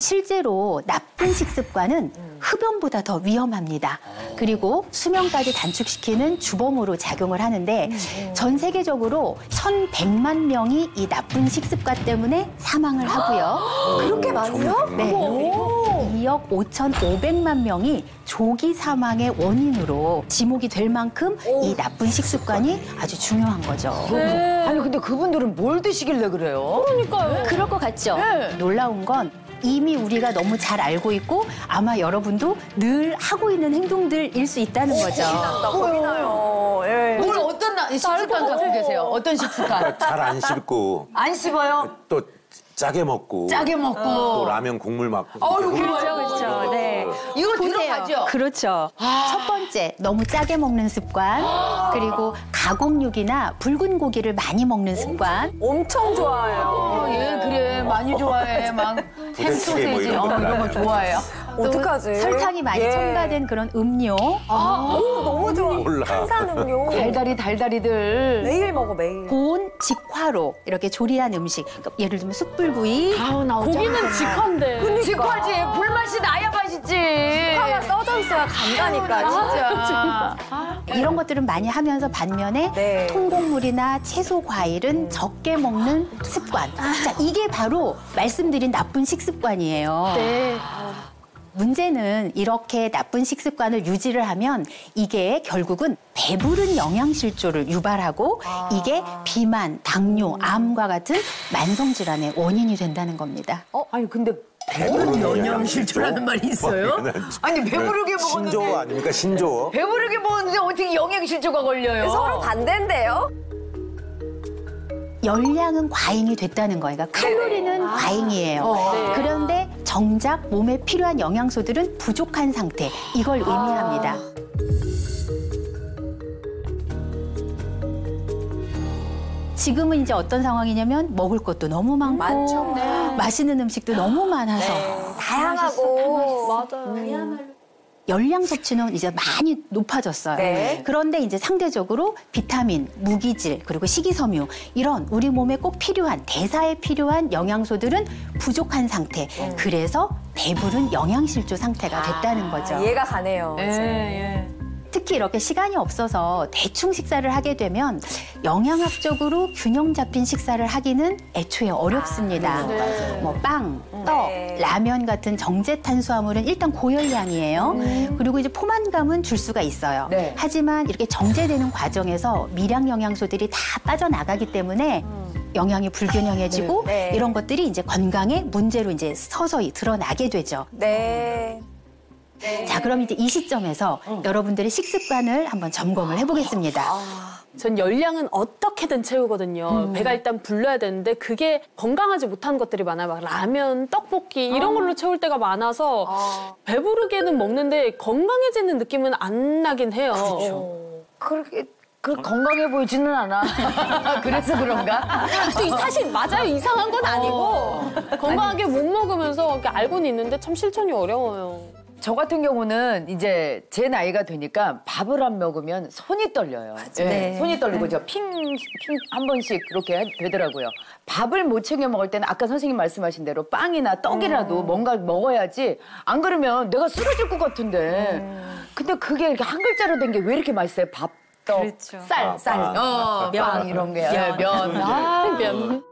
실제로 나쁜 식습관은 흡연보다 더 위험합니다. 그리고 수명까지 단축시키는 주범으로 작용을 하는데 전 세계적으로 1,100만 명이 이 나쁜 식습관 때문에 사망을 하고요. 그렇게 많아요? 네. 그리고 2억 5,500만 명이 조기 사망의 원인으로 지목이 될 만큼 이 나쁜 식습관이 아주 중요한 거죠. 아니 근데 그분들은 뭘 드시길래 그래요? 그러니까요. 그럴 것 같죠? 놀라운 건 이미 우리가 너무 잘 알고 있고 아마 여러분도 늘 하고 있는 행동들일 수 있다는 거죠. 겁이 나요. 예. 오늘 어떤 식습관 갖고 계세요? 어떤 식습관? 잘 안 씹고 안 씹어요? 또 짜게 먹고 짜게 먹고. 또 라면 국물 맞고. 그렇죠. 네. 이거 보세요. 들어가죠? 그렇죠. 첫 번째, 너무 짜게 먹는 습관. 그리고 가공육이나 붉은 고기를 많이 먹는 습관. 엄청 좋아해요. 예, 그래. 많이 좋아해. 막 부대찌개 뭐 햄소세지 이런 거 이런 거 좋아해요. 어떡하지? 설탕이 많이 첨가된 그런 음료. 오, 너무 좋아. 몰라. 탄산음료. 달달이들. 매일 먹어, 매일. 고온 직화로 이렇게 조리한 음식. 그러니까 예를 들면 숯불구이. 아우 나 고기는 직화인데. 직화지. 불맛이 나야 맛있지. 하나 써져 있어야 간다니까, 진짜. 이런 것들은 많이 하면서 반면에 네. 통곡물이나 채소, 과일은 적게 먹는 습관. 자, 이게 바로 말씀드린 나쁜 식습관이에요. 네. 문제는 이렇게 나쁜 식습관을 유지를 하면 이게 결국은 배부른 영양실조를 유발하고 이게 비만, 당뇨, 암과 같은 만성질환의 원인이 된다는 겁니다. 아니 근데 배부른 영양실조라는 말이 있어요? 아니 배부르게 신조어 먹었는데 아닙니까 신조어? 배부르게 먹었는데 어떻게 영양실조가 걸려요? 서로 반대인데요? 열량은 과잉이 됐다는 거예요. 그러니까 칼로리는 과잉이에요. 그런데 정작 몸에 필요한 영양소들은 부족한 상태. 이걸 의미합니다. 지금은 이제 어떤 상황이냐면 먹을 것도 너무 많고 맛있는 음식도 너무 많아서 다양하고. 맞아요. 열량 섭취는 이제 많이 높아졌어요. 네. 그런데 이제 상대적으로 비타민, 무기질, 그리고 식이섬유 이런 우리 몸에 꼭 필요한 대사에 필요한 영양소들은 부족한 상태. 그래서 배부른 영양실조 상태가 됐다는 거죠. 이해가 가네요. 예. 특히 이렇게 시간이 없어서 대충 식사를 하게 되면 영양학적으로 균형 잡힌 식사를 하기는 애초에 어렵습니다. 뭐 빵, 떡, 네. 라면 같은 정제 탄수화물은 일단 고열량이에요. 그리고 이제 포만감은 줄 수가 있어요. 네. 하지만 이렇게 정제되는 과정에서 미량 영양소들이 다 빠져나가기 때문에 영양이 불균형해지고 네. 이런 것들이 이제 건강에 문제로 이제 서서히 드러나게 되죠. 네. 자, 그럼 이제 이 시점에서 여러분들의 식습관을 한번 점검을 해보겠습니다. 전 열량은 어떻게든 채우거든요. 배가 일단 불러야 되는데 그게 건강하지 못한 것들이 많아요. 막 라면, 떡볶이 이런 걸로 채울 때가 많아서 배부르게는 먹는데 건강해지는 느낌은 안 나긴 해요. 그렇게 건강해 보이지는 않아. 그래서 그런가? 또 사실 맞아요. 이상한 건 아니고 건강하게 못 먹으면서 이렇게 알고는 있는데 참 실천이 어려워요. 저 같은 경우는 이제 제 나이가 되니까 밥을 안 먹으면 손이 떨려요. 예, 네. 손이 떨리고 제가 핑 한 번씩 그렇게 되더라고요. 밥을 못 챙겨 먹을 때는 아까 선생님 말씀하신 대로 빵이나 떡이라도 뭔가 먹어야지 안 그러면 내가 쓰러질 것 같은데. 근데 그게 이렇게 한 글자로 된 게 왜 이렇게 맛있어요? 밥, 떡, 그렇죠. 쌀, 빵. 빵 이런 게. 면. 면.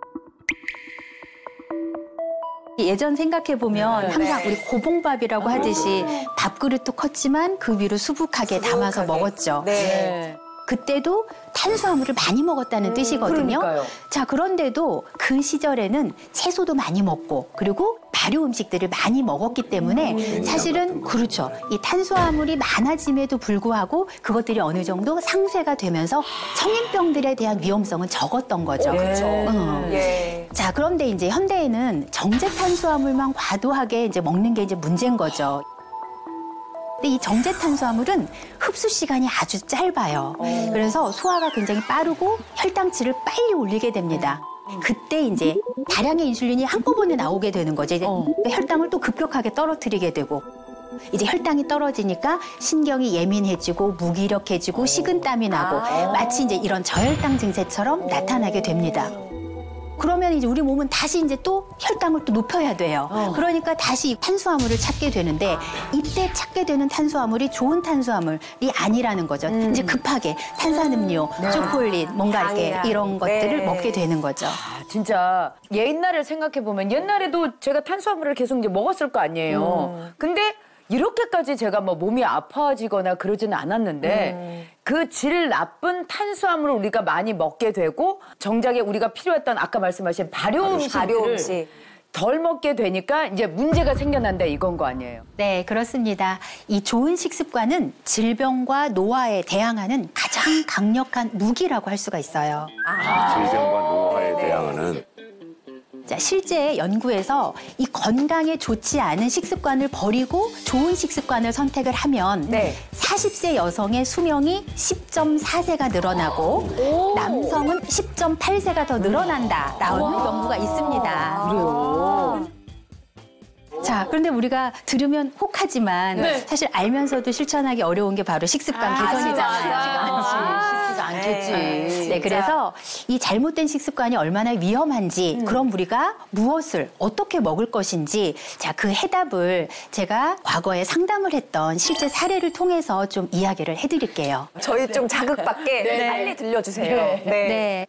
예전 생각해보면 항상 우리 고봉밥이라고 하듯이 밥그릇도 컸지만 그 위로 수북하게 담아서 먹었죠. 네. 그때도 탄수화물을 많이 먹었다는 뜻이거든요. 그러니까요. 자, 그런데도 그 시절에는 채소도 많이 먹고 그리고 발효 음식들을 많이 먹었기 때문에 사실은 그렇죠. 이 탄수화물이 많아짐에도 불구하고 그것들이 어느 정도 상쇄가 되면서 성인병들에 대한 위험성은 적었던 거죠. 그렇죠. 예. 자, 그런데 이제 현대에는 정제 탄수화물만 과도하게 이제 먹는 게 이제 문제인 거죠. 근데 이 정제 탄수화물은 흡수 시간이 아주 짧아요. 그래서 소화가 굉장히 빠르고 혈당치를 빨리 올리게 됩니다. 그때 이제 다량의 인슐린이 한꺼번에 나오게 되는 거죠. 이제 혈당을 또 급격하게 떨어뜨리게 되고 이제 혈당이 떨어지니까 신경이 예민해지고 무기력해지고 식은땀이 나고 마치 이제 이런 저혈당 증세처럼 나타나게 됩니다. 그러면 이제 우리 몸은 다시 이제 또 혈당을 또 높여야 돼요. 그러니까 다시 탄수화물을 찾게 되는데 이때 찾게 되는 탄수화물이 좋은 탄수화물이 아니라는 거죠. 이제 급하게 탄산음료, 초콜릿, 뭔가 이렇게 당이나. 이런 것들을 네. 먹게 되는 거죠. 아, 진짜 옛날을 생각해 보면 옛날에도 제가 탄수화물을 계속 이제 먹었을 거 아니에요. 근데 이렇게까지 제가 뭐 몸이 아파지거나 그러지는 않았는데 그 질 나쁜 탄수화물을 우리가 많이 먹게 되고 정작에 우리가 필요했던 아까 말씀하신 발효 음식들을 음식. 덜 먹게 되니까 이제 문제가 생겨난다 이건 거 아니에요. 네, 그렇습니다. 이 좋은 식습관은 질병과 노화에 대항하는 가장 강력한 무기라고 할 수가 있어요. 질병과 노화에 대항하는. 자, 실제 연구에서 이 건강에 좋지 않은 식습관을 버리고 좋은 식습관을 선택을 하면 네. 40세 여성의 수명이 10.4세가 늘어나고 남성은 10.8세가 더 늘어난다라는 연구가 있습니다. 그래요. 자, 그런데 우리가 들으면 혹하지만 사실 알면서도 실천하기 어려운 게 바로 식습관 개선이잖아요. 쉽지도 않겠지. 네, 그래서 이 잘못된 식습관이 얼마나 위험한지, 그럼 우리가 무엇을 어떻게 먹을 것인지, 자, 그 해답을 제가 과거에 상담을 했던 실제 사례를 통해서 좀 이야기를 해드릴게요. 저희 좀 자극받게 빨리 들려주세요. 네. 네.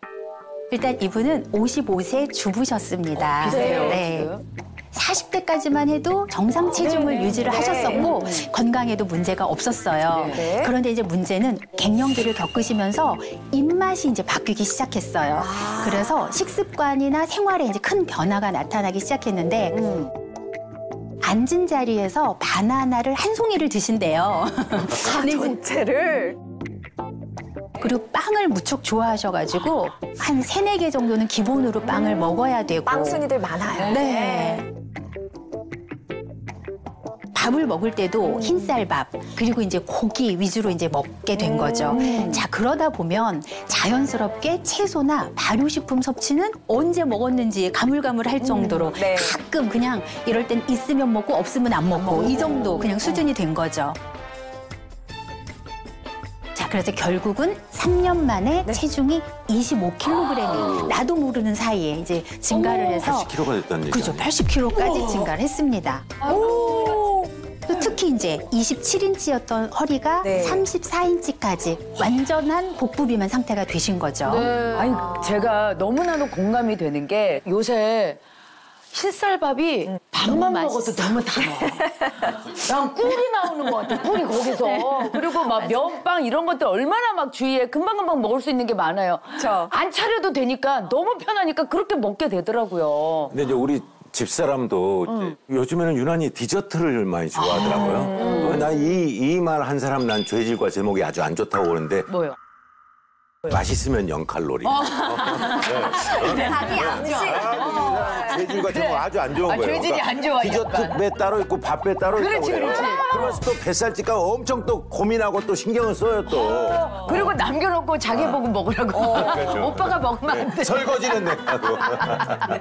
일단 이분은 55세 주부셨습니다. 비슷해요, 네. 지금. 40대까지만 해도 정상 체중을 유지를 하셨었고 건강에도 문제가 없었어요. 네. 그런데 이제 문제는 갱년기를 겪으시면서 입맛이 이제 바뀌기 시작했어요. 그래서 식습관이나 생활에 이제 큰 변화가 나타나기 시작했는데 앉은 자리에서 바나나를 한 송이를 드신대요. 전체를. 그리고 빵을 무척 좋아하셔가지고 한 3-4개 정도는 기본으로 빵을 먹어야 되고 빵순이들 많아요. 네. 밥을 먹을 때도 흰쌀밥 그리고 이제 고기 위주로 이제 먹게 된 거죠. 자, 그러다 보면 자연스럽게 채소나 발효식품 섭취는 언제 먹었는지 가물가물할 정도로 네. 가끔 그냥 이럴 땐 있으면 먹고 없으면 안 먹고 이 정도 그냥 수준이 된 거죠. 자, 그래서 결국은 3년 만에 체중이 25kg이 나도 모르는 사이에 이제 증가를 해서 80kg가 됐다는 얘기. 그죠, 80kg까지 증가를 했습니다. 또 특히 이제 27인치였던 허리가 네. 34인치까지 완전한 복부 비만 상태가 되신 거죠. 아니 제가 너무나도 공감이 되는 게 요새 흰쌀밥이 밥만 먹어도 너무 달아. 난 꿀이 나오는 것 같아. 꿀이 거기서. 그리고 막 면빵 이런 것들 얼마나 막 주위에 금방금방 먹을 수 있는 게 많아요. 그쵸. 안 차려도 되니까 너무 편하니까 그렇게 먹게 되더라고요. 근데 이제 우리 집사람도 요즘에는 유난히 디저트를 많이 좋아하더라고요. 난 이 말 한 사람 난 죄질과 제목이 아주 안 좋다고 그러는데 뭐요? 맛있으면 0칼로리. 자기 양식. 죄질과 제목 아주 안 좋은 아, 거예요. 죄질이 안 좋아, 디저트 약간. 배 따로 있고 밥 배 따로 있고 그렇지, 그렇지. 그래서 또 뱃살찌가 엄청 또 고민하고 또 신경을 써요 또. 그리고 남겨놓고 자기 보고 먹으라고. 그렇죠. 오빠가 먹으면 안 돼. 설거지는 내가 하고.